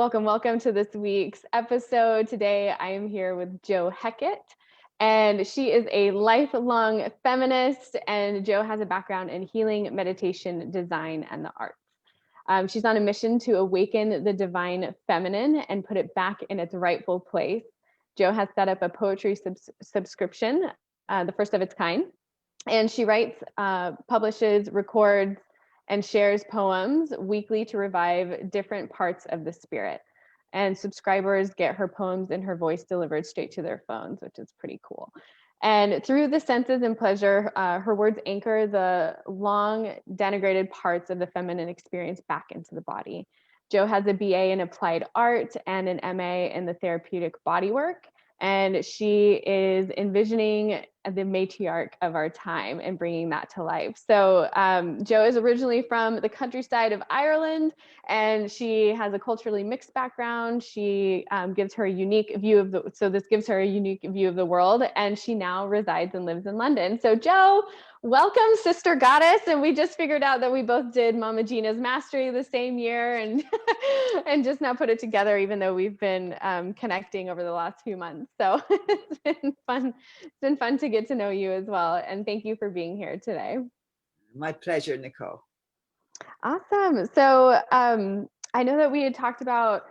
Welcome to this week's episode. Today I am here with Jo Heckett, and she is a lifelong feminist, and Jo has a background in healing, meditation, design, and the arts. She's on a mission to awaken the divine feminine and put it back in its rightful place. Jo has set up a poetry subscription, the first of its kind, and she writes, publishes, records, and shares poems weekly to revive different parts of the spirit. And subscribers get her poems in her voice delivered straight to their phones, which is pretty cool. And through the senses and pleasure, her words anchor the long denigrated parts of the feminine experience back into the body. Jo has a BA in applied art and an MA in the therapeutic bodywork. And she is envisioning the matriarch of our time and bringing that to life. So Jo is originally from the countryside of Ireland, and she has a culturally mixed background. She gives her a unique view of this gives her a unique view of the world, and she now resides and lives in London. So Jo, welcome, sister goddess. And we just figured out that we both did Mama Gina's mastery the same year, and and just now put it together, even though we've been connecting over the last few months. So it's been fun. It's been fun to get to know you as well. And thank you for being here today. My pleasure, Nicole. Awesome. So I know that we had talked about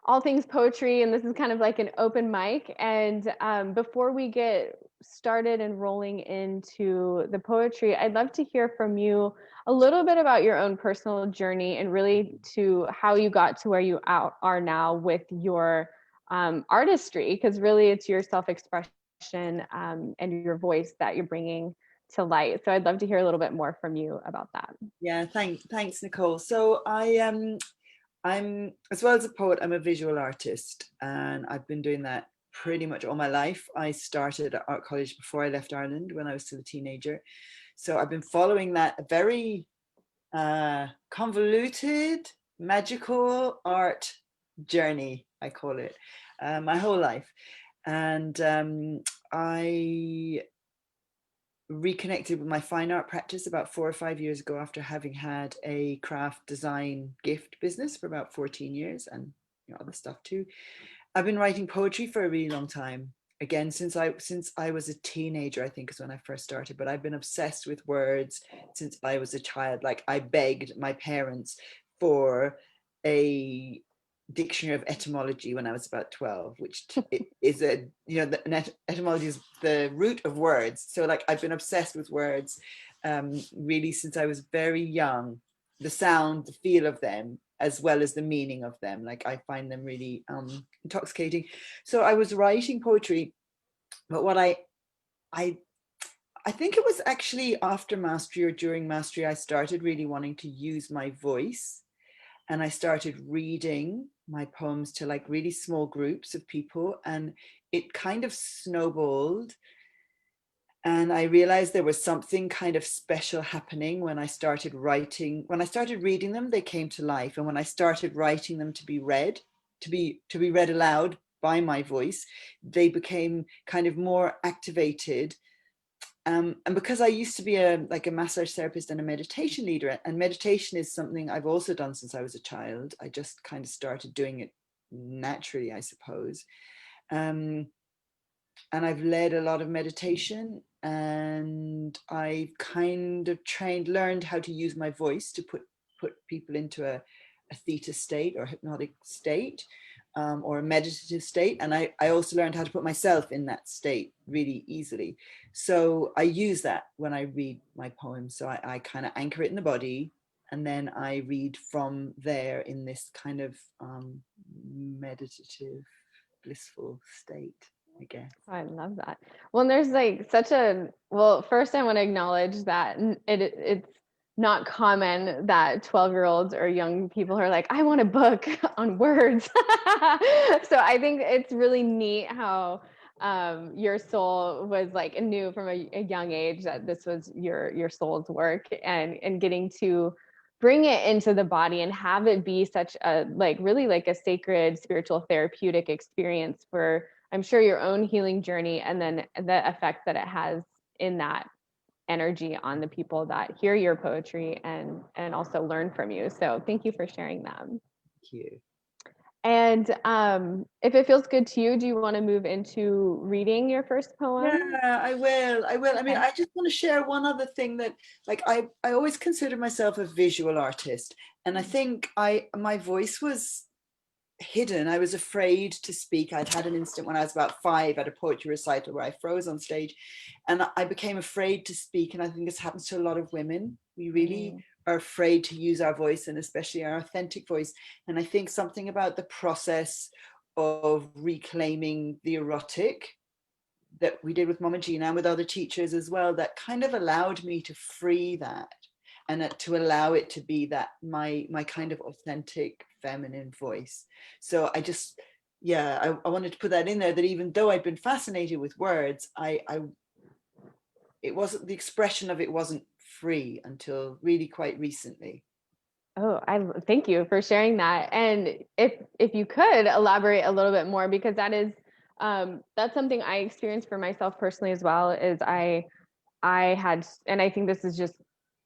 all things poetry, and this is kind of like an open mic. And before we get started and rolling into the poetry, I'd love to hear from you a little bit about your own personal journey and really to how you got to where you are now with your artistry, because really it's your self-expression and your voice that you're bringing to light. So I'd love to hear a little bit more from you about that. Yeah, thanks, Nicole. So I'm as well as a poet, I'm a visual artist, and I've been doing that pretty much all my life. I started at art college before I left Ireland when I was still a teenager. So I've been following that very convoluted, magical art journey, I call it, my whole life. And I reconnected with my fine art practice about 4 or 5 years ago after having had a craft design gift business for about 14 years and other stuff too. I've been writing poetry for a really long time. Again, since I was a teenager, I think is when I first started, but I've been obsessed with words since I was a child. Like, I begged my parents for a dictionary of etymology when I was about 12, which is etymology is the root of words. So like, I've been obsessed with words really since I was very young. The sound, the feel of them, as well as the meaning of them. Like, I find them really intoxicating. So I was writing poetry, but what I think it was actually after mastery or during mastery, I started really wanting to use my voice. And I started reading my poems to like really small groups of people, and it kind of snowballed. And I realized there was something kind of special happening when I started writing. When I started reading them, they came to life. And when I started writing them to be read, to be read aloud by my voice, they became kind of more activated. And because I used to be a massage therapist and a meditation leader, and meditation is something I've also done since I was a child. I just kind of started doing it naturally, I suppose. And I've led a lot of meditation, and I kind of learned how to use my voice to put people into a theta state or hypnotic state. Or a meditative state. And I also learned how to put myself in that state really easily. So I use that when I read my poems. So I kind of anchor it in the body, and then I read from there in this kind of meditative, blissful state, I guess. I love that. Well, and there's like first I want to acknowledge that it's not common that 12-year-olds or young people are like, I want a book on words. So I think it's really neat how your soul was like knew from a young age that this was your soul's work, and getting to bring it into the body and have it be such a really like a sacred spiritual therapeutic experience for, I'm sure, your own healing journey, and then the effect that it has in that energy on the people that hear your poetry and also learn from you. So thank you for sharing them. Thank you. And if it feels good to you, do you want to move into reading your first poem? Yeah, I will. I mean, Okay. I just want to share one other thing that, like, I always consider myself a visual artist, and I think my voice was hidden. I was afraid to speak. I'd had an incident when I was about 5 at a poetry recital where I froze on stage, and I became afraid to speak. And I think this happens to a lot of women. We really Mm. are afraid to use our voice, and especially our authentic voice. And I think something about the process of reclaiming the erotic that we did with Mama Gina and with other teachers as well, that kind of allowed me to free that, and to allow it to be that my kind of authentic feminine voice. So I just, yeah, I wanted to put that in there, that even though I'd been fascinated with words, I it wasn't, the expression of it wasn't free until really quite recently. Oh, thank you for sharing that. And if you could elaborate a little bit more, because that's something I experienced for myself personally as well. Is I had, and I think this is just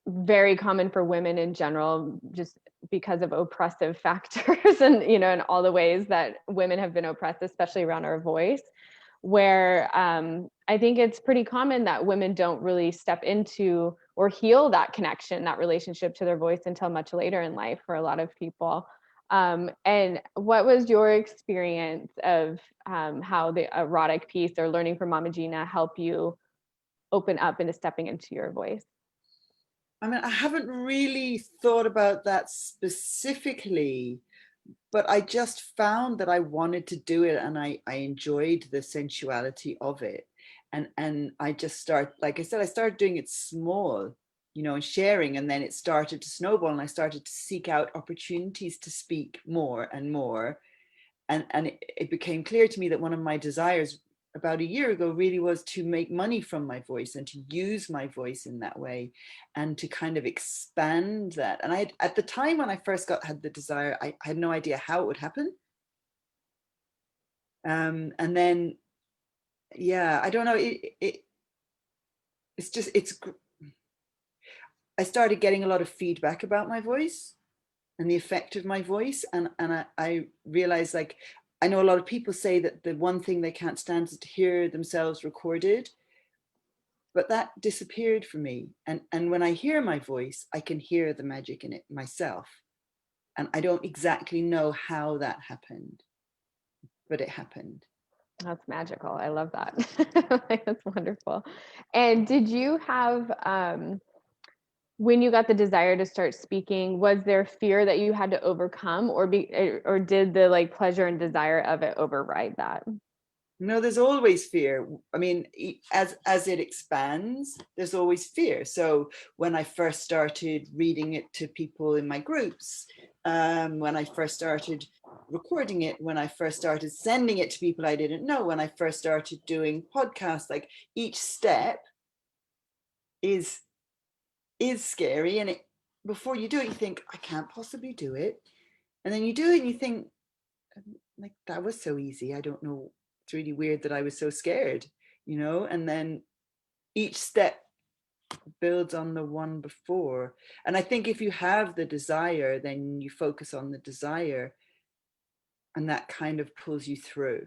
very common for women in general, just because of oppressive factors, and in all the ways that women have been oppressed, especially around our voice, where I think it's pretty common that women don't really step into or heal that connection, that relationship to their voice until much later in life for a lot of people. And what was your experience of how the erotic piece or learning from Mama Gina help you open up into stepping into your voice? I mean, I haven't really thought about that specifically, but I just found that I wanted to do it, and I enjoyed the sensuality of it. And I just like I said, I started doing it small, and sharing, and then it started to snowball, and I started to seek out opportunities to speak more and more. And it became clear to me that one of my desires about a year ago really was to make money from my voice and to use my voice in that way, and to kind of expand that. And at the time when I first had the desire, I had no idea how it would happen. And then, yeah, I don't know, it's just, I started getting a lot of feedback about my voice and the effect of my voice. And I realized, like, I know a lot of people say that the one thing they can't stand is to hear themselves recorded, but that disappeared for me. And when I hear my voice, I can hear the magic in it myself. And I don't exactly know how that happened, but it happened. That's magical. I love that. Like, that's wonderful. And did you have, when you got the desire to start speaking, was there fear that you had to overcome, or did the like pleasure and desire of it override that? No, there's always fear. I mean, as it expands, there's always fear. So when I first started reading it to people in my groups, when I first started recording it, when I first started sending it to people I didn't know, when I first started doing podcasts, like, each step is scary. And before you do it, you think, I can't possibly do it. And then you do it and you think, like, that was so easy. I don't know. It's really weird that I was so scared, and then each step builds on the one before. And I think if you have the desire, then you focus on the desire, and that kind of pulls you through.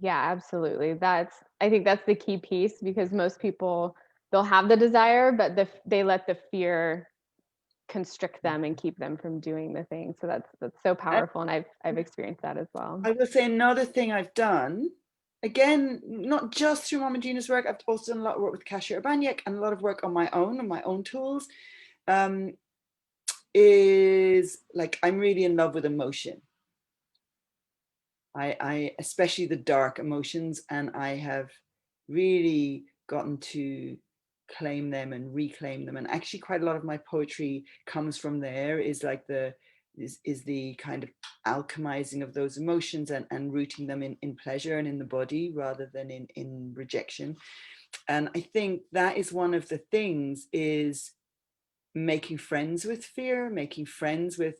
Yeah, absolutely. I think that's the key piece, because most people, they'll have the desire, but they let the fear constrict them and keep them from doing the thing. So that's so And powerful, and I've experienced that as well. I will say another thing I've done, again, not just through Mama Gina's work, I've also done a lot of work with Kasia Urbaniak and a lot of work on my own tools, is, like, I'm really in love with emotion. I especially the dark emotions, and I have really gotten to claim them and reclaim them. And actually quite a lot of my poetry comes from there, is like is the kind of alchemizing of those emotions, and rooting them in pleasure and in the body rather than in rejection. And I think that is one of the things, is making friends with fear, making friends with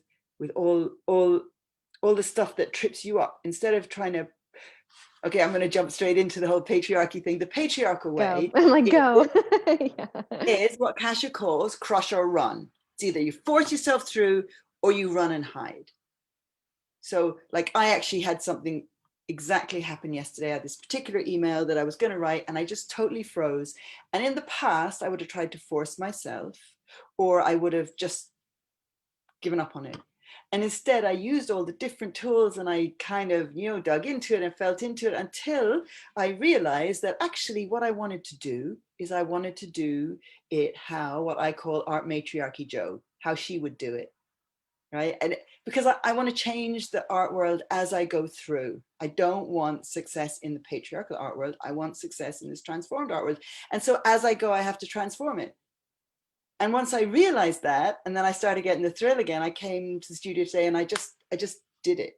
all the stuff that trips you up, instead of trying to, okay, I'm going to jump straight into the whole patriarchy thing. The patriarchal Go. way I'm like, is, go. Yeah. is what Kasia calls crush or run. It's either you force yourself through or you run and hide. So like I actually had something exactly happen yesterday. I had this particular email that I was going to write and I just totally froze. And in the past, I would have tried to force myself, or I would have just given up on it. And instead, I used all the different tools and I kind of, dug into it and felt into it until I realized that actually what I wanted to do is I wanted to do it how, what I call art matriarchy Jo, how she would do it. Right. And because I want to change the art world as I go through. I don't want success in the patriarchal art world. I want success in this transformed art world. And so as I go, I have to transform it. And once I realized that, and then I started getting the thrill again, I came to the studio today and I just did it,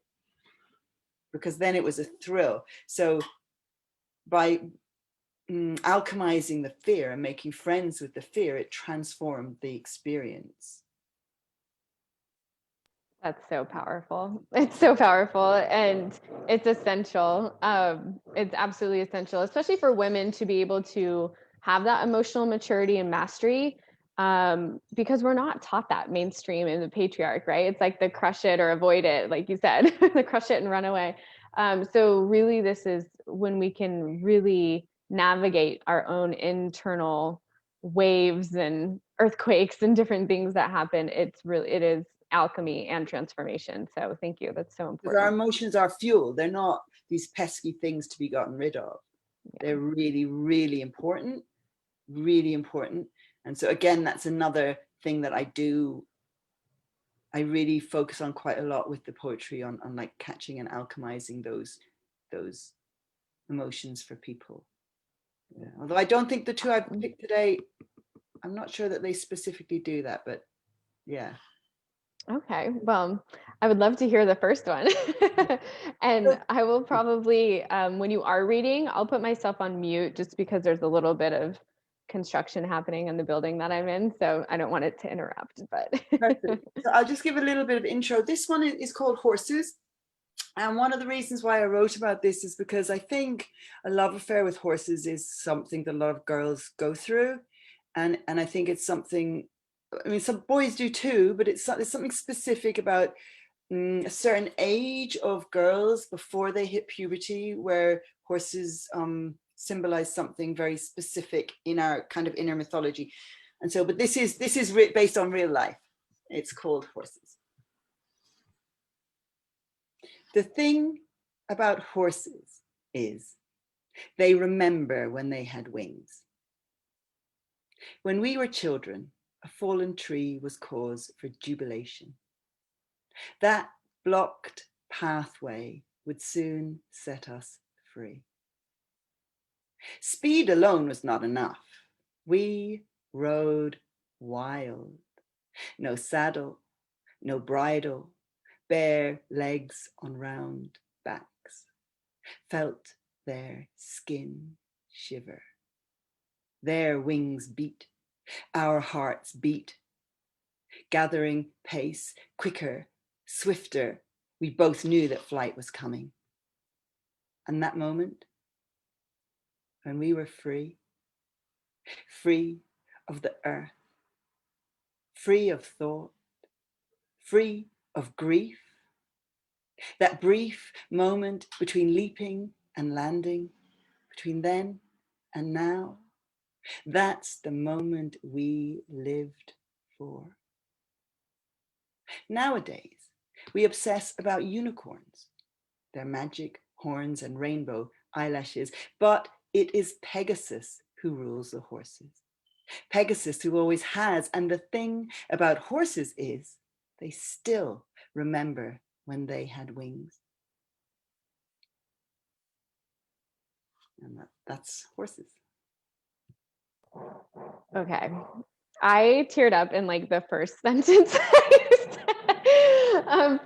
because then it was a thrill. So by alchemizing the fear and making friends with the fear, it transformed the experience. That's so powerful. It's so powerful, and it's essential. It's absolutely essential, especially for women, to be able to have that emotional maturity and mastery, because we're not taught that mainstream in the patriarch, right? It's like the crush it or avoid it, like you said, the crush it and run away. So really, this is when we can really navigate our own internal waves and earthquakes and different things that happen. It is alchemy and transformation. So thank you. That's so Because our important. emotions are fuel. They're not these pesky things to be gotten rid of. Yeah. They're really, really important, really important. And so again, that's another thing that I do. I really focus on quite a lot with the poetry on like catching and alchemizing those emotions for people. Yeah. Although I don't think the two I picked today, I'm not sure that they specifically do that, but yeah. Okay. Well, I would love to hear the first one. And I will probably, when you are reading, I'll put myself on mute just because there's a little bit of construction happening in the building that I'm in. So I don't want it to interrupt, but. Perfect. So I'll just give a little bit of intro. This one is called Horses. And one of the reasons why I wrote about this is because I think a love affair with horses is something that a lot of girls go through. And I think it's something, I mean, some boys do too, but it's something specific about a certain age of girls before they hit puberty, where horses symbolize something very specific in our kind of inner mythology. And so, but this is based on real life. It's called Horses. The thing about horses is they remember when they had wings. When we were children, a fallen tree was cause for jubilation. That blocked pathway would soon set us free. Speed alone was not enough. We rode wild. No saddle, no bridle, bare legs on round backs. Felt their skin shiver. Their wings beat, our hearts beat. Gathering pace, quicker, swifter, we both knew that flight was coming. And that moment, when we were free, free of the earth, free of thought, free of grief, that brief moment between leaping and landing, between then and now, that's the moment we lived for. Nowadays, we obsess about unicorns, their magic horns and rainbow eyelashes, but it is Pegasus who rules the horses. Pegasus who always has, and the thing about horses is they still remember when they had wings. And that's Horses. Okay. I teared up in like the first sentence.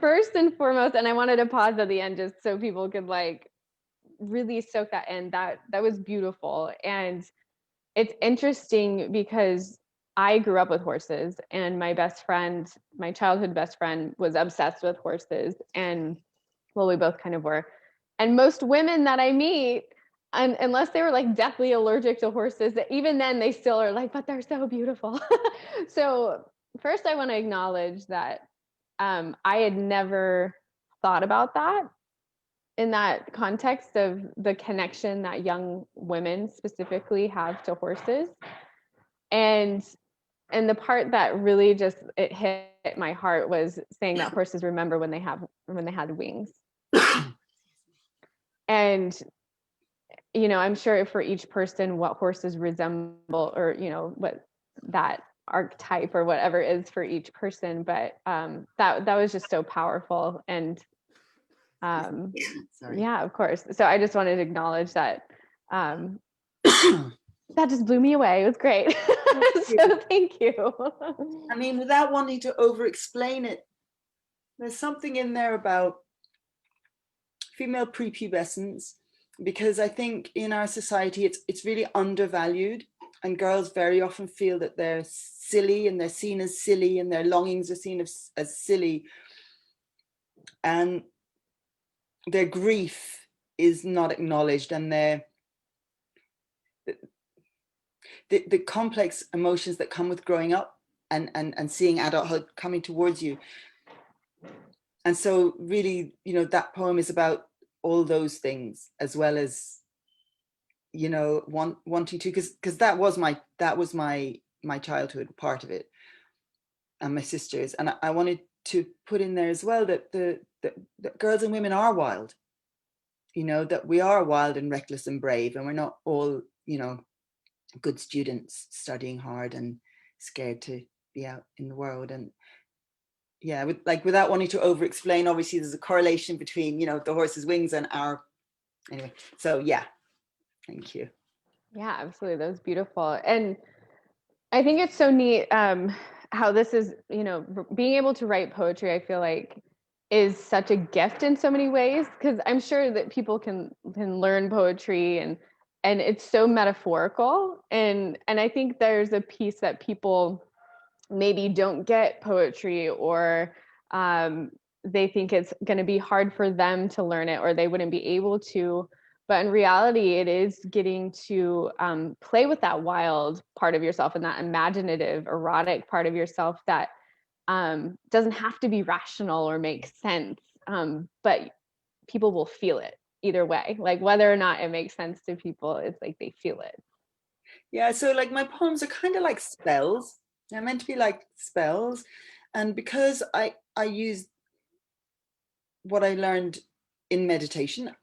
First and foremost, and I wanted to pause at the end just so people could like really soak that in. That was beautiful. And it's interesting because I grew up with horses, and my best friend, my childhood best friend, was obsessed with horses. And well, we both kind of were. And most women that I meet, and unless they were like deathly allergic to horses, that even then they still are like, but they're so beautiful. So first I want to acknowledge that I had never thought about that in that context of the connection that young women specifically have to horses. And the part that really just it hit my heart was saying that horses remember when they had wings. And I'm sure for each person what horses resemble, or what that archetype or whatever is for each person, but that was just so powerful. And yeah, of course. So I just wanted to acknowledge that. That just blew me away. It was great. So thank you. I mean, without wanting to over explain it, there's something in there about female prepubescence, because I think in our society it's really undervalued, and girls very often feel that they're silly, and they're seen as silly, and their longings are seen as silly, and their grief is not acknowledged, and the complex emotions that come with growing up and seeing adulthood coming towards you. And so really, that poem is about all those things, as well as, wanting to, because that was my childhood, part of it, and my sisters. And I wanted to put in there as well that that girls and women are wild, that we are wild and reckless and brave, and we're not all, good students studying hard and scared to be out in the world. And yeah, without wanting to over explain, obviously there's a correlation between the horse's wings and our, anyway. So yeah, thank you. Yeah, absolutely. That was beautiful. And I think it's so neat how this is, being able to write poetry, I feel like is such a gift in so many ways, because I'm sure that people can learn poetry, and it's so metaphorical. And I think there's a piece that people maybe don't get poetry, or they think it's going to be hard for them to learn it, or they wouldn't be able to. But in reality, it is getting to play with that wild part of yourself, and that imaginative, erotic part of yourself that doesn't have to be rational or make sense, but people will feel it either way. Like whether or not it makes sense to people, it's like they feel it. Yeah, so like my poems are kind of like spells. They're meant to be like spells. And because I use what I learned in meditation,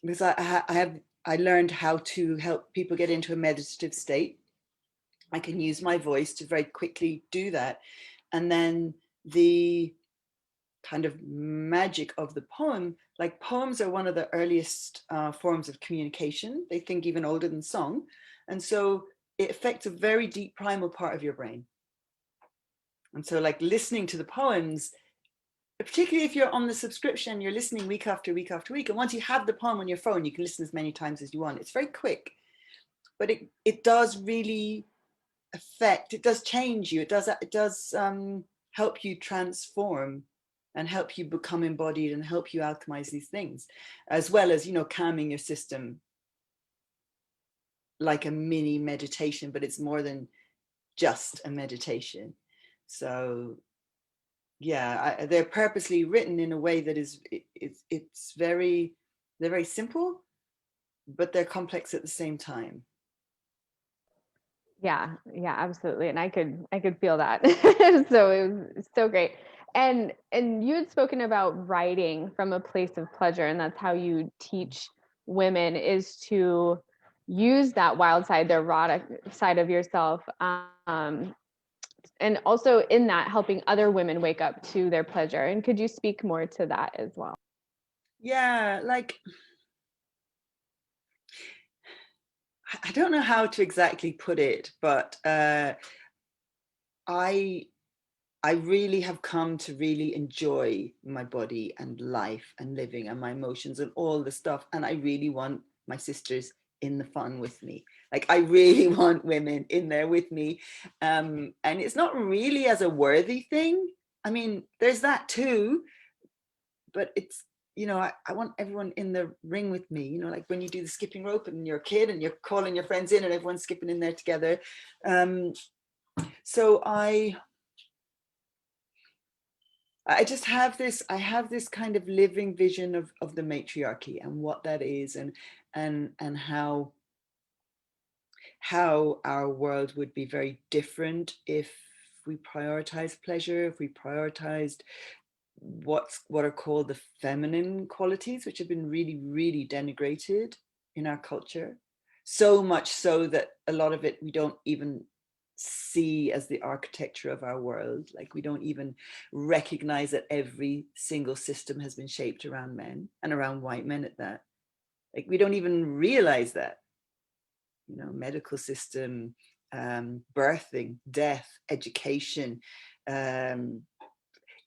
because I learned how to help people get into a meditative state. I can use my voice to very quickly do that. And then the kind of magic of the poem, like poems are one of the earliest forms of communication. They think even older than song. And so it affects a very deep primal part of your brain. And so like listening to the poems, particularly if you're on the subscription, you're listening week after week after week. And once you have the poem on your phone, you can listen as many times as you want. It's very quick, but it does really affect, it does change you. It does help you transform and help you become embodied and help you alchemize these things, as well as, calming your system like a mini meditation, but it's more than just a meditation. So yeah, they're purposely written in a way that they're very simple, but they're complex at the same time. Yeah, absolutely. And I could feel that. So it was so great. And you had spoken about writing from a place of pleasure, and that's how you teach women, is to use that wild side, the erotic side of yourself. And also in that helping other women wake up to their pleasure. And could you speak more to that as well? Yeah, like I don't know how to exactly put it, but I really have come to really enjoy my body and life and living and my emotions and all the stuff. And I really want my sisters in the fun with me. Like I really want women in there with me. And it's not really as a worthy thing. I mean, there's that too, but it's, I want everyone in the ring with me, like when you do the skipping rope and you're a kid and you're calling your friends in and everyone's skipping in there together. So I I just have this, I have this kind of living vision of the matriarchy and what that is, and how our world would be very different if we prioritize pleasure, if we prioritized what are called the feminine qualities, which have been really, really denigrated in our culture. So much so that a lot of it we don't even see as the architecture of our world. Like, we don't even recognize that every single system has been shaped around men, and around white men at that. Like, we don't even realize that, you know, medical system, birthing, death, education,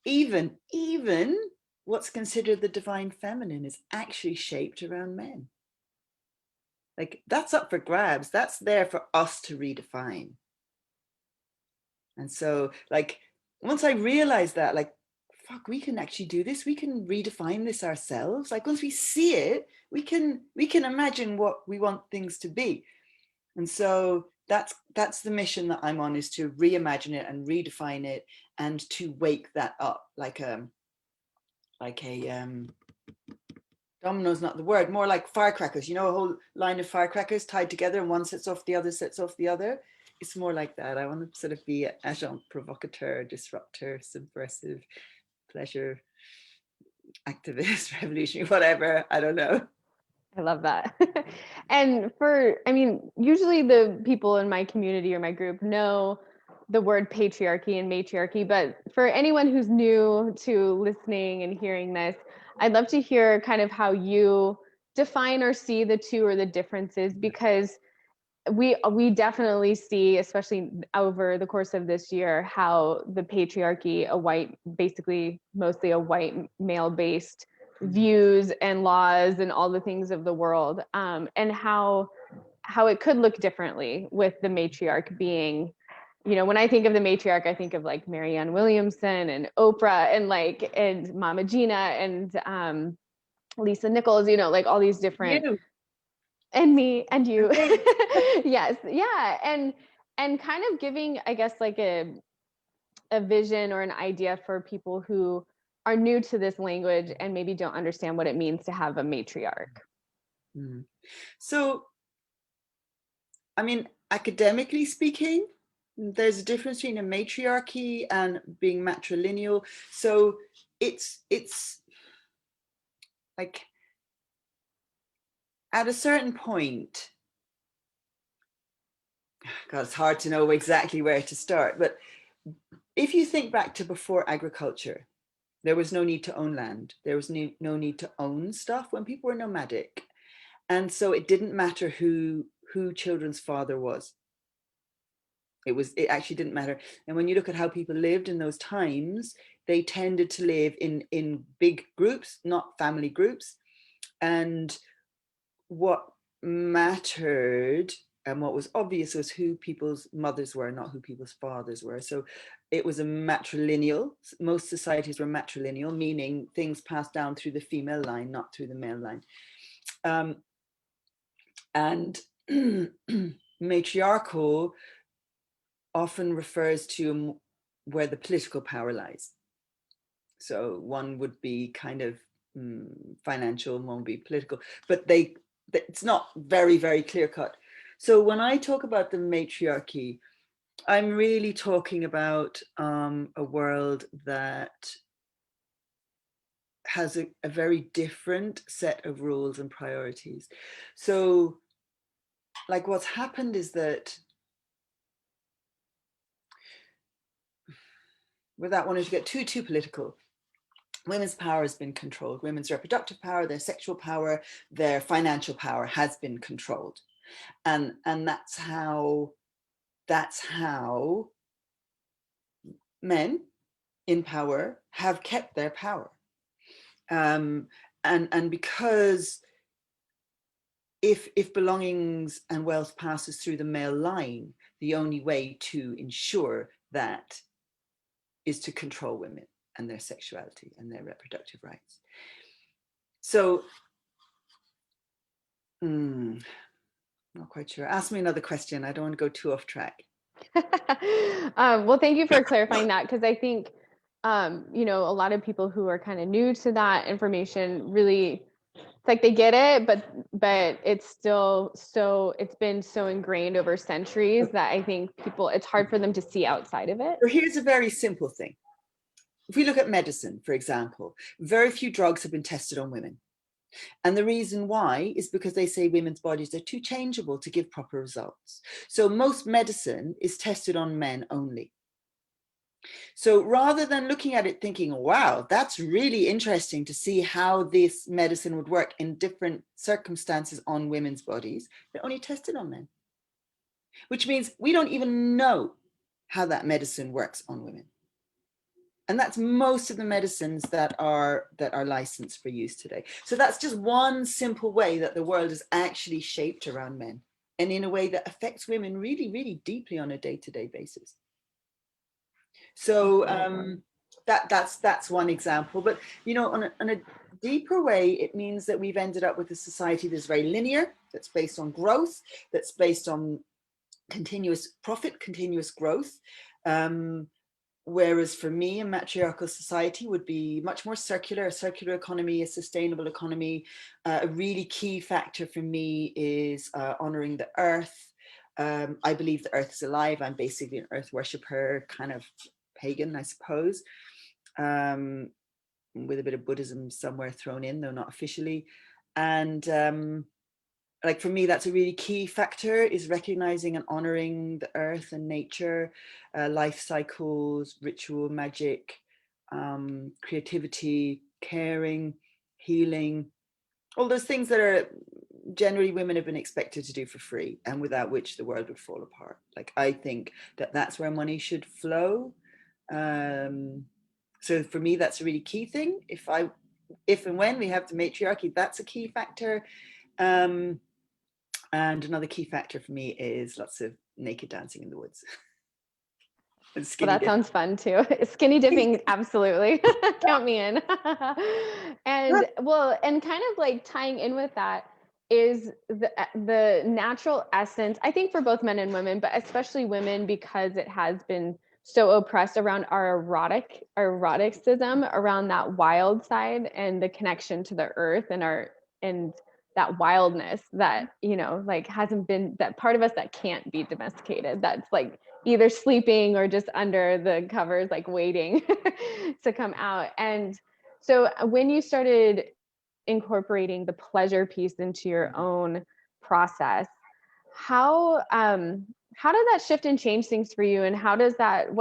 even what's considered the divine feminine is actually shaped around men. Like, that's up for grabs. That's there for us to redefine. And so, like, once I realized that, like, fuck, we can actually do this. We can redefine this ourselves. Like, once we see it, we can imagine what we want things to be. And so that's the mission that I'm on, is to reimagine it and redefine it, and to wake that up, like a domino's not the word, more like firecrackers, you know, a whole line of firecrackers tied together, and one sets off the other, sets off the other. It's more like that. I want to sort of be an agent provocateur, disruptor, subversive, pleasure activist, revolutionary, whatever. I don't know. I love that. And I mean, usually the people in my community or my group know the word patriarchy and matriarchy, but for anyone who's new to listening and hearing this, I'd love to hear kind of how you define or see the two, or the differences, because we definitely see, especially over the course of this year, how the patriarchy, basically mostly a white male based views and laws and all the things of the world, and how it could look differently with the matriarch being, you know, when I think of the matriarch, I think of like Marianne Williamson and Oprah and Mama Gina and Lisa Nichols, you know, like all these different, You and me and you. and me. Yes, yeah, and kind of giving, I guess, like a vision or an idea for people who are new to this language and maybe don't understand what it means to have a matriarch. Mm. So, I mean, academically speaking, there's a difference between a matriarchy and being matrilineal. So it's like, at a certain point, God, it's hard to know exactly where to start, but if you think back to before agriculture, there was no need to own land. There was no need to own stuff when people were nomadic. And so it didn't matter who children's father was. It actually didn't matter. And when you look at how people lived in those times, they tended to live in big groups, not family groups. And what mattered and what was obvious was who people's mothers were, not who people's fathers were. So it was a matrilineal. Most societies were matrilineal, meaning things passed down through the female line, not through the male line. And matriarchal often refers to where the political power lies. So one would be kind of financial, one would be political, but it's not very, very clear cut. So when I talk about the matriarchy, I'm really talking about a world that has a very different set of rules and priorities. So, like, what's happened is that, without wanting to get too political, women's power has been controlled. Women's reproductive power, their sexual power, their financial power has been controlled. And that's how men in power have kept their power. And because if belongings and wealth passes through the male line, the only way to ensure that is to control women and their sexuality and their reproductive rights. So, not quite sure. Ask me another question. I don't want to go too off track. Well, thank you for clarifying that, because I think you know, a lot of people who are kind of new to that information really, it's like they get it, but it's still it's been so ingrained over centuries that I think people, it's hard for them to see outside of it. So here's a very simple thing. If we look at medicine, for example, very few drugs have been tested on women. And the reason why is because they say women's bodies are too changeable to give proper results. So most medicine is tested on men only. So rather than looking at it thinking, wow, that's really interesting to see how this medicine would work in different circumstances on women's bodies, they're only tested on men, which means we don't even know how that medicine works on women. And that's most of the medicines that are licensed for use today. So that's just one simple way that the world is actually shaped around men, and in a way that affects women really, really deeply on a day-to-day basis. So that's one example. But you know, on a deeper way, it means that we've ended up with a society that's very linear, that's based on growth, that's based on continuous profit, continuous growth. Whereas for me, a matriarchal society would be much more circular, a circular economy, a sustainable economy. A really key factor for me is honoring the earth. I believe the earth is alive. I'm basically an earth worshipper, kind of pagan, I suppose, with a bit of Buddhism somewhere thrown in, though not officially. And like for me, that's a really key factor, is recognizing and honoring the earth and nature, life cycles, ritual, magic, creativity, caring, healing, all those things that are generally women have been expected to do for free, and without which the world would fall apart. Like, I think that that's where money should flow. So for me, that's a really key thing. If and when we have the matriarchy, that's a key factor. And another key factor for me is lots of naked dancing in the woods. And Well, skinny that dip. sounds fun too. Skinny dipping, absolutely. Count me in. And well, and kind of like tying in with that is the natural essence, I think, for both men and women, but especially women, because it has been so oppressed around our eroticism, around that wild side and the connection to the earth and that wildness that, you know, like hasn't been, that part of us that can't be domesticated, that's like either sleeping or just under the covers, like waiting to come out. And so when you started incorporating the pleasure piece into your own process, how does that shift and change things for you? And what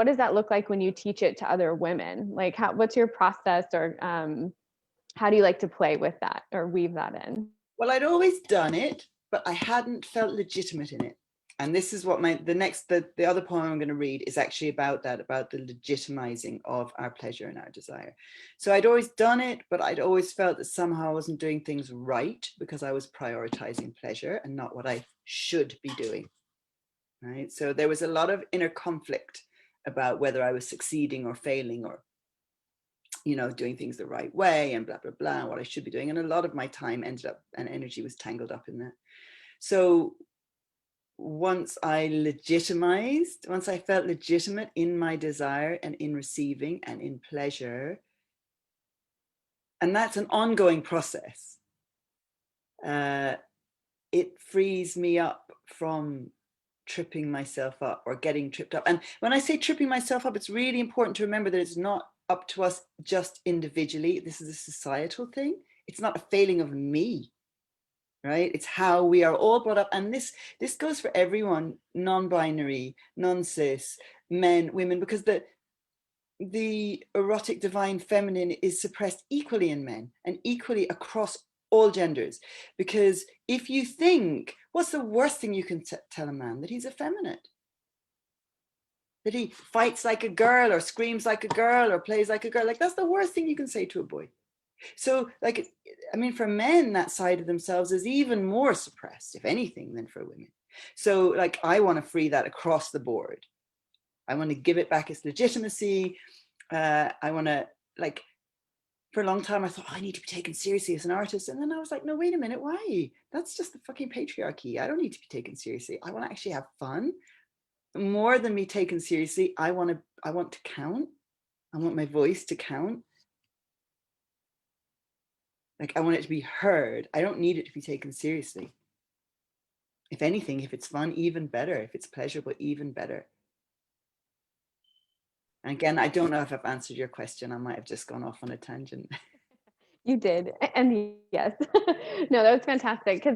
does that look like when you teach it to other women? Like, what's your process, or how do you like to play with that or weave that in? Well, I'd always done it, but I hadn't felt legitimate in it. And this is what the other poem I'm going to read is actually about that, about the legitimizing of our pleasure and our desire. So I'd always done it, but I'd always felt that somehow I wasn't doing things right because I was prioritizing pleasure and not what I should be doing. Right. So there was a lot of inner conflict about whether I was succeeding or failing, or, you know, doing things the right way and blah, blah, blah, what I should be doing. And a lot of my time ended up, and energy was tangled up in that. So once I felt legitimate in my desire and in receiving and in pleasure, and that's an ongoing process, it frees me up from tripping myself up or getting tripped up. And when I say tripping myself up, it's really important to remember that it's not up to us just individually. This is a societal thing. It's not a failing of me, right? It's how we are all brought up. And this goes for everyone, non-binary, non-cis, men, women, because the erotic divine feminine is suppressed equally in men and equally across all genders. Because if you think, what's the worst thing you can tell a man? That he's effeminate, that he fights like a girl or screams like a girl or plays like a girl. Like, that's the worst thing you can say to a boy. So, like, I mean, for men, that side of themselves is even more suppressed, if anything, than for women. So, like, I want to free that across the board. I want to give it back its legitimacy. I want to, like, for a long time, I thought, oh, I need to be taken seriously as an artist. And then I was like, no, wait a minute, why? That's just the fucking patriarchy. I don't need to be taken seriously. I want to actually have fun. More than me taken seriously, I want to count. I want my voice to count. Like, I want it to be heard. I don't need it to be taken seriously. If anything, if it's fun, even better. If it's pleasurable, even better. And again, I don't know if I've answered your question. I might have just gone off on a tangent. You did. And yes, no, that was fantastic.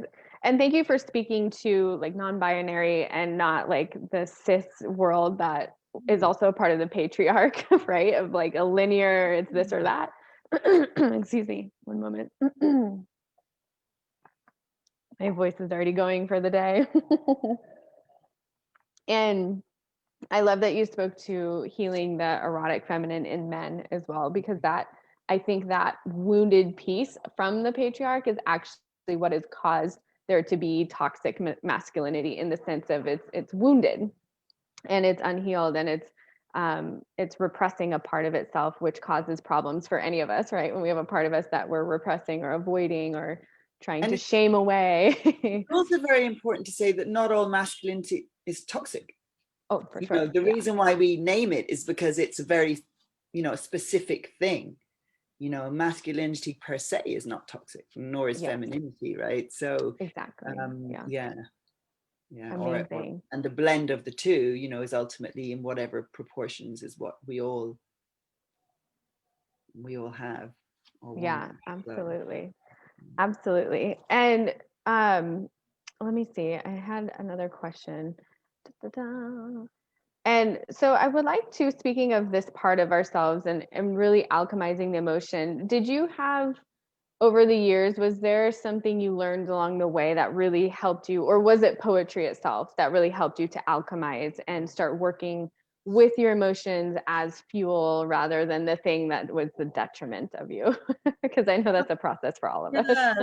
And thank you for speaking to like non-binary and not like the cis world that is also a part of the patriarch, right? Of like a linear, it's this or that. Excuse me, one moment. My voice is already going for the day. And I love that you spoke to healing the erotic feminine in men as well, because that, I think that wounded piece from the patriarch is actually what has caused there to be toxic masculinity, in the sense of it's wounded and it's unhealed, and it's repressing a part of itself, which causes problems for any of us, right? When we have a part of us that we're repressing or avoiding or trying And to it's shame away. also very important to say that not all masculinity is toxic. Oh, for You sure. know, the Yeah. reason why we name it is because it's a very, you know, specific thing. You know, masculinity per se is not toxic, nor is Yes, femininity, right? So exactly. Yeah. yeah, or Amazing. and the blend of the two, you know, is ultimately in whatever proportions is what we all have or want Yeah, to explore. absolutely. Absolutely. And um, let me see. I had another question. Da-da-da. And so I would like to, speaking of this part of ourselves and really alchemizing the emotion, did you have over the years, was there something you learned along the way that really helped you, or was it poetry itself that really helped you to alchemize and start working with your emotions as fuel rather than the thing that was the detriment of you? Because I know that's a process for all of us. Yeah,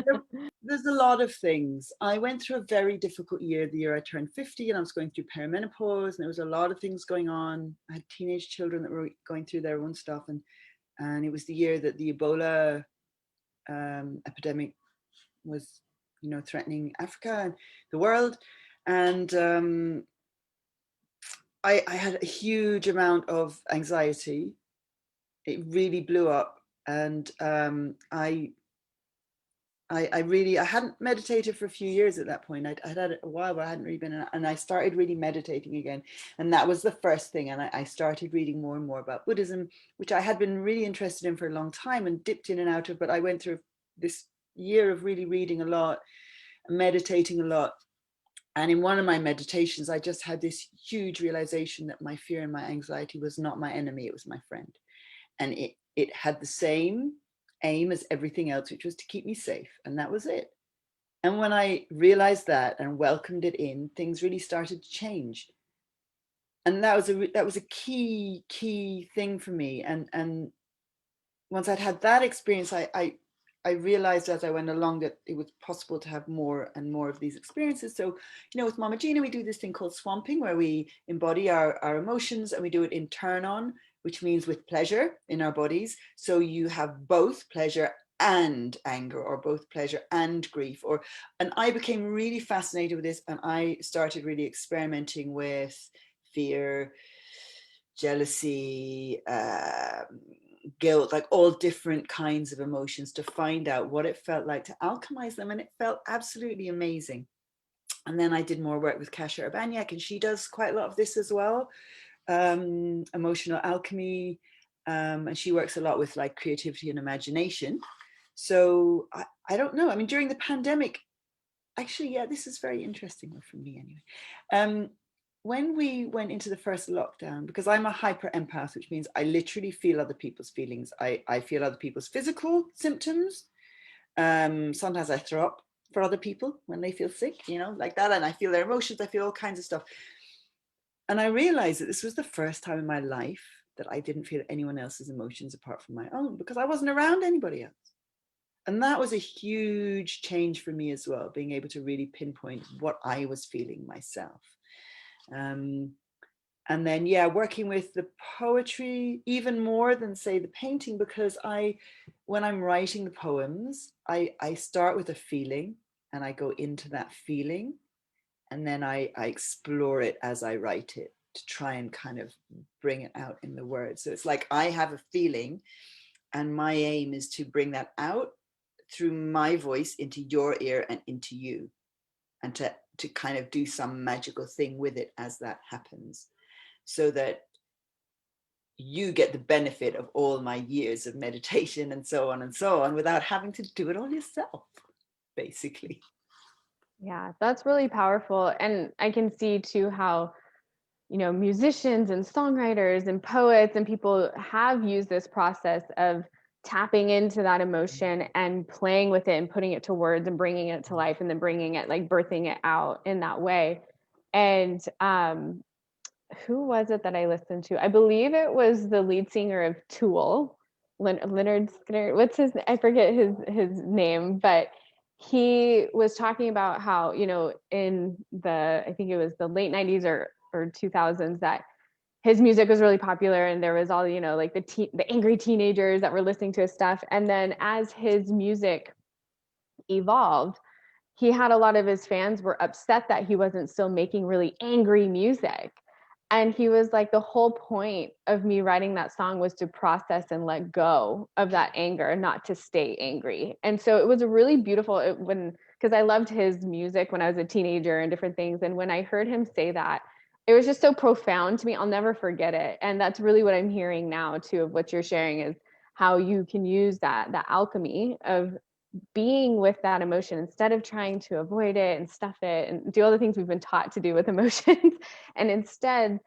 there's a lot of things. I went through a very difficult year, the year I turned 50, and I was going through perimenopause, and there was a lot of things going on. I had teenage children that were going through their own stuff, and it was the year that the Ebola epidemic was, you know, threatening Africa and the world. And I had a huge amount of anxiety. It really blew up, and I hadn't meditated for a few years at that point. I'd had it a while, but I hadn't really been, and I started really meditating again. And that was the first thing. And I started reading more and more about Buddhism, which I had been really interested in for a long time and dipped in and out of, but I went through this year of really reading a lot, meditating a lot. And in one of my meditations, I just had this huge realization that my fear and my anxiety was not my enemy, it was my friend. And it had the same aim as everything else, which was to keep me safe. And that was it. And when I realized that and welcomed it in, things really started to change. And that was a key thing for me. And once I'd had that experience, I realized as I went along that it was possible to have more and more of these experiences. So, you know, with Mama Gina, we do this thing called swamping, where we embody our emotions, and we do it in turn on, which means with pleasure in our bodies. So you have both pleasure and anger, or both pleasure and grief, and I became really fascinated with this, and I started really experimenting with fear, jealousy, guilt, like all different kinds of emotions, to find out what it felt like to alchemize them. And it felt absolutely amazing. And then I did more work with Kasia Urbaniak, and she does quite a lot of this as well, emotional alchemy. And she works a lot with like creativity and imagination. So I don't know. I mean, during the pandemic, actually, yeah, this is very interesting for me anyway. When we went into the first lockdown, because I'm a hyper empath, which means I literally feel other people's feelings. I feel other people's physical symptoms. Sometimes I throw up for other people when they feel sick, you know, like that. And I feel their emotions. I feel all kinds of stuff. And I realized that this was the first time in my life that I didn't feel anyone else's emotions apart from my own, because I wasn't around anybody else. And that was a huge change for me as well, being able to really pinpoint what I was feeling myself. And then, yeah, working with the poetry even more than, say, the painting, because when I'm writing the poems, I start with a feeling and I go into that feeling, and then I explore it as I write it. to try and kind of bring it out in the words. So it's like I have a feeling, and my aim is to bring that out through my voice into your ear and into you, and to kind of do some magical thing with it as that happens, so that you get the benefit of all my years of meditation and so on without having to do it all yourself, basically. Yeah, that's really powerful. And I can see too how, musicians and songwriters and poets and people have used this process of tapping into that emotion and playing with it and putting it to words and bringing it to life and then bringing it, like birthing it out in that way. And who was it that I listened to? I believe it was the lead singer of Tool, Leonard Skinner. What's his? I forget his name, but he was talking about how, in I think it was the late 90s or 2000s, that his music was really popular, and there was all, like the angry teenagers that were listening to his stuff. And then as his music evolved, he had a lot of his fans were upset that he wasn't still making really angry music. And he was like, the whole point of me writing that song was to process and let go of that anger, not to stay angry. And so it was a really beautiful, because I loved his music when I was a teenager and different things. And when I heard him say that, it was just so profound to me. I'll never forget it. And that's really what I'm hearing now too, of what you're sharing, is how you can use that alchemy of being with that emotion instead of trying to avoid it and stuff it and do all the things we've been taught to do with emotions. And instead,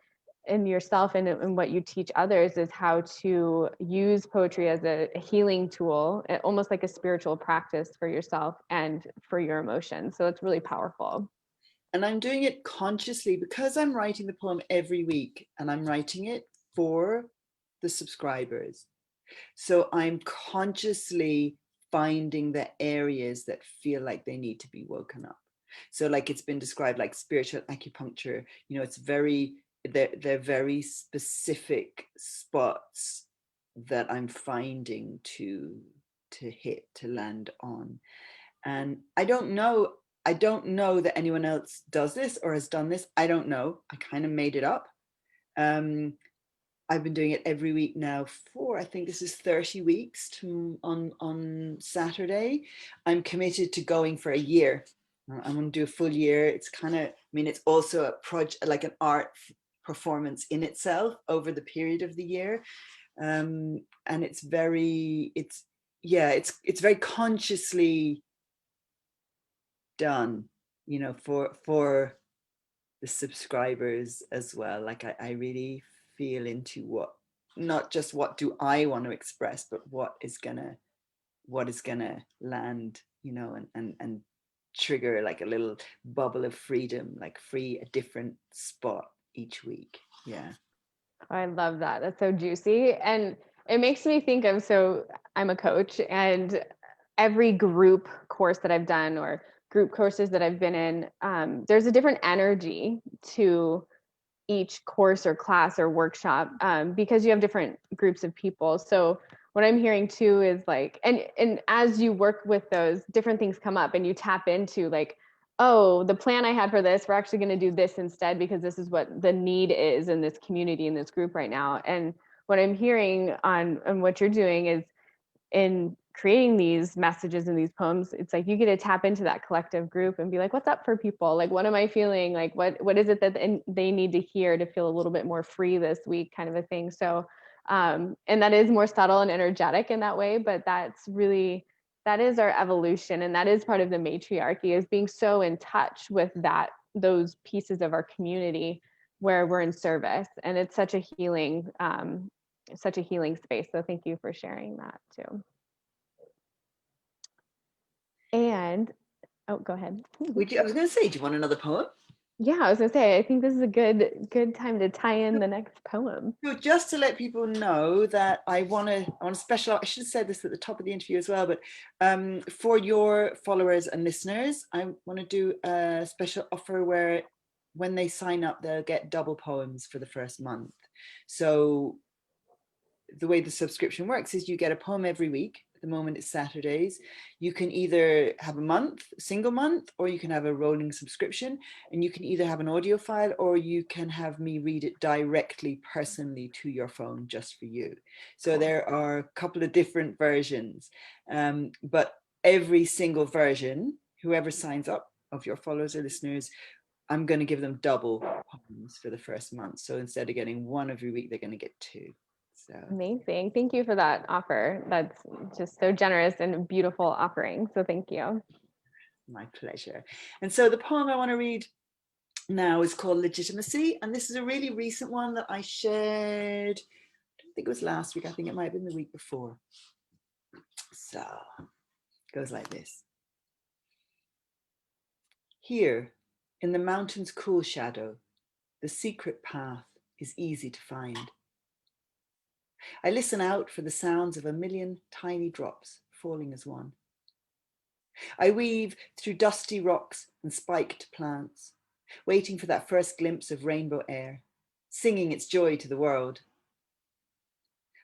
in yourself and in what you teach others, is how to use poetry as a healing tool, almost like a spiritual practice for yourself and for your emotions. So it's really powerful. And I'm doing it consciously because I'm writing the poem every week, and I'm writing it for the subscribers. So I'm consciously finding the areas that feel like they need to be woken up. So like it's been described like spiritual acupuncture, it's they're very specific spots that I'm finding to hit, to land on. And I don't know that anyone else does this or has done this. I don't know. I kind of made it up. I've been doing it every week now for, I think this is 30 weeks on Saturday. I'm committed to going for a year. I'm going to do a full year. It's it's also a project, like an art performance in itself over the period of the year. And it's very consciously done, for the subscribers as well. Like I really feel into not just what do I want to express, but what is gonna land, and trigger like a little bubble of freedom, like free a different spot each week. Yeah. I love that. That's so juicy. And it makes me think of, so I'm a coach, and every group course that I've done or group courses that I've been in, there's a different energy to each course or class or workshop, because you have different groups of people. So what I'm hearing too is like, and as you work with those, different things come up and you tap into like, oh, the plan I had for this, we're actually going to do this instead because this is what the need is in this community, in this group right now. And what I'm hearing on what you're doing is, in creating these messages and these poems, it's like you get to tap into that collective group and be like, what's up for people? Like, what am I feeling? Like, what is it that they need to hear to feel a little bit more free this week, kind of a thing. So, and that is more subtle and energetic in that way, but that is our evolution. And that is part of the matriarchy, is being so in touch with those pieces of our community where we're in service. And it's such a healing space. So thank you for sharing that too. And go ahead. I was going to say, do you want another poem? Yeah, I was gonna say, I think this is a good time to tie in the next poem. So just to let people know that I want to special, I should have said this at the top of the interview as well, but for your followers and listeners, I want to do a special offer where when they sign up, they'll get double poems for the first month. So the way the subscription works is you get a poem every week At the moment it's Saturdays. You can either have a month, single month, or you can have a rolling subscription, and you can either have an audio file or you can have me read it directly personally to your phone just for you. So there are a couple of different versions, but every single version, whoever signs up of your followers or listeners, I'm going to give them double poems for the first month. So instead of getting one every week, they're going to get two. So amazing. Thank you for that offer. That's just so generous and beautiful offering. So thank you. My pleasure. And so the poem I want to read now is called Legitimacy. And this is a really recent one that I shared. I don't think it was last week. I think it might have been the week before. So it goes like this. Here in the mountain's cool shadow, the secret path is easy to find. I listen out for the sounds of a million tiny drops falling as one. I weave through dusty rocks and spiked plants, waiting for that first glimpse of rainbow air, singing its joy to the world.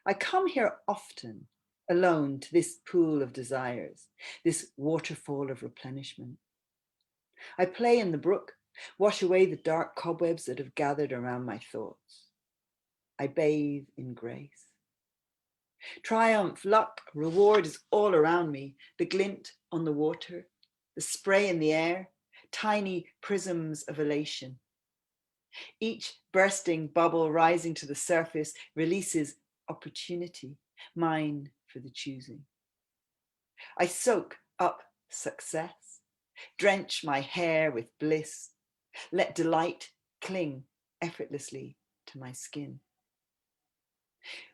I come here often, alone, to this pool of desires, this waterfall of replenishment. I play in the brook, wash away the dark cobwebs that have gathered around my thoughts. I bathe in grace. Triumph, luck, reward is all around me. The glint on the water, the spray in the air, tiny prisms of elation. Each bursting bubble rising to the surface releases opportunity, mine for the choosing. I soak up success, drench my hair with bliss, let delight cling effortlessly to my skin.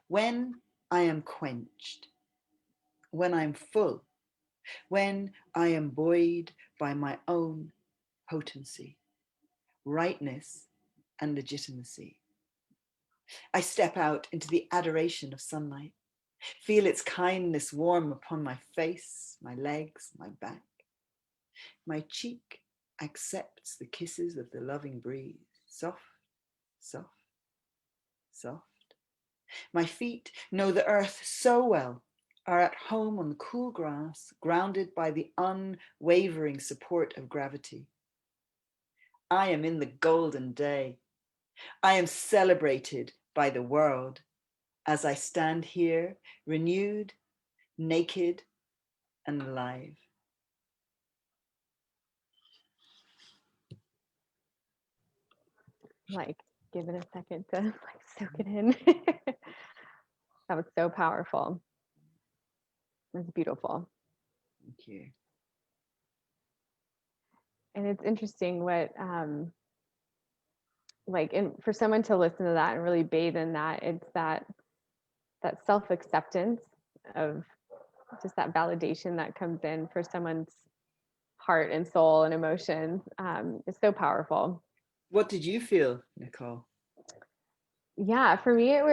When I am quenched, when I'm full, when I am buoyed by my own potency, rightness, and legitimacy, I step out into the adoration of sunlight, feel its kindness warm upon my face, my legs, my back. My cheek accepts the kisses of the loving breeze, soft, soft, soft. My feet know the earth so well, are at home on the cool grass, grounded by the unwavering support of gravity. I am in the golden day. I am celebrated by the world as I stand here, renewed, naked, and alive. Like, give it a second to like soak it in. That was so powerful. It's beautiful. Thank you. And it's interesting what like, and for someone to listen to that and really bathe in that, it's that self-acceptance of just that validation that comes in for someone's heart and soul and emotions is so powerful. What did you feel, Nicole? Yeah, for me it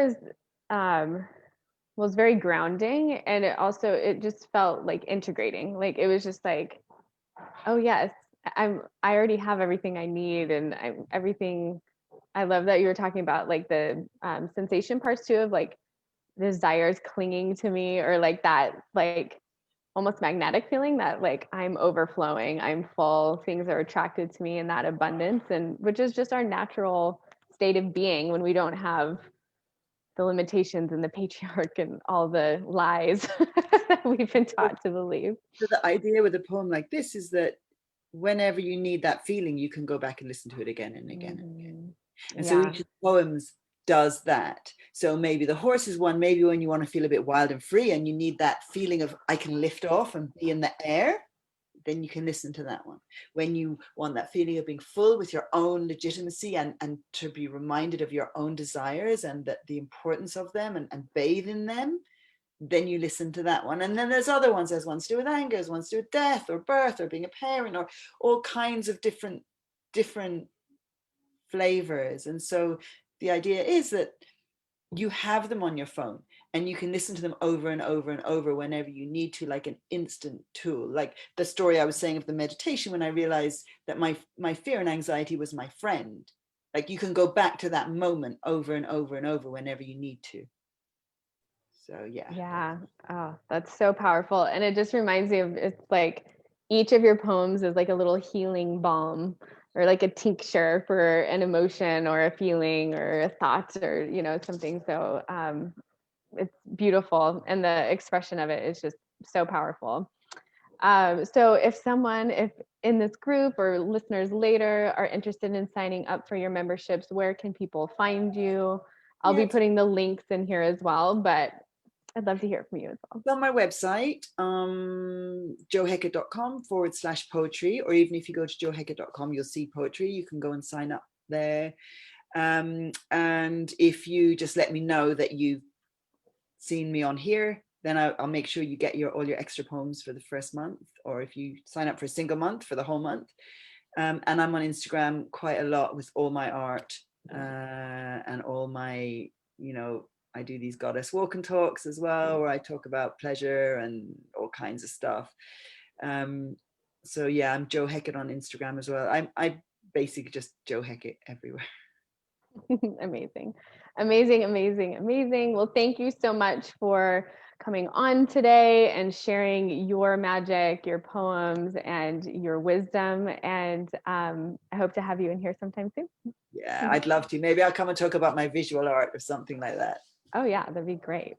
was very grounding, and it just felt like integrating. Like it was just like, oh yes, I already have everything I need, and everything. I love that you were talking about like the sensation parts too, of like desires clinging to me, or like that like almost magnetic feeling that like I'm overflowing, I'm full, things are attracted to me in that abundance, and which is just our natural state of being when we don't have the limitations and the patriarch and all the lies that we've been taught to believe. So the idea with a poem like this is that whenever you need that feeling, you can go back and listen to it again and again and again. And so Yeah. each of the poems does that. So maybe the horse is one, maybe when you want to feel a bit wild and free and you need that feeling of I can lift off and be in the air, then you can listen to that one. When you want that feeling of being full with your own legitimacy and to be reminded of your own desires and that the importance of them and bathe in them, then you listen to that one. And then there's other ones. There's ones to do with anger, there's ones to do with death or birth or being a parent, or all kinds of different flavors. And so the idea is that you have them on your phone and you can listen to them over and over and over whenever you need to, like an instant tool. Like the story I was saying of the meditation, when I realized that my fear and anxiety was my friend. Like you can go back to that moment over and over and over whenever you need to. So yeah. Yeah. Oh, that's so powerful. And it just reminds me of, it's like each of your poems is like a little healing balm or like a tincture for an emotion or a feeling or a thought or, something. So it's beautiful. And the expression of it is just so powerful. So if in this group or listeners later are interested in signing up for your memberships, where can people find you? I'll be Yes. putting the links in here as well, but I'd love to hear from you as well. It's on my website, joheckett.com/poetry, or even if you go to joheckett.com, you'll see poetry. You can go and sign up there. And if you just let me know that you've seen me on here, then I'll make sure you get all your extra poems for the first month, or if you sign up for a single month, for the whole month. And I'm on Instagram quite a lot with all my art and all my, I do these goddess walk and talks as well, where I talk about pleasure and all kinds of stuff. So yeah, I'm Jo Heckett on Instagram as well. I basically just Jo Heckett everywhere. Amazing. Amazing, amazing, amazing. Well, thank you so much for coming on today and sharing your magic, your poems, and your wisdom. And I hope to have you in here sometime soon. Yeah, I'd love to. Maybe I'll come and talk about my visual art or something like that. Oh, yeah, that'd be great.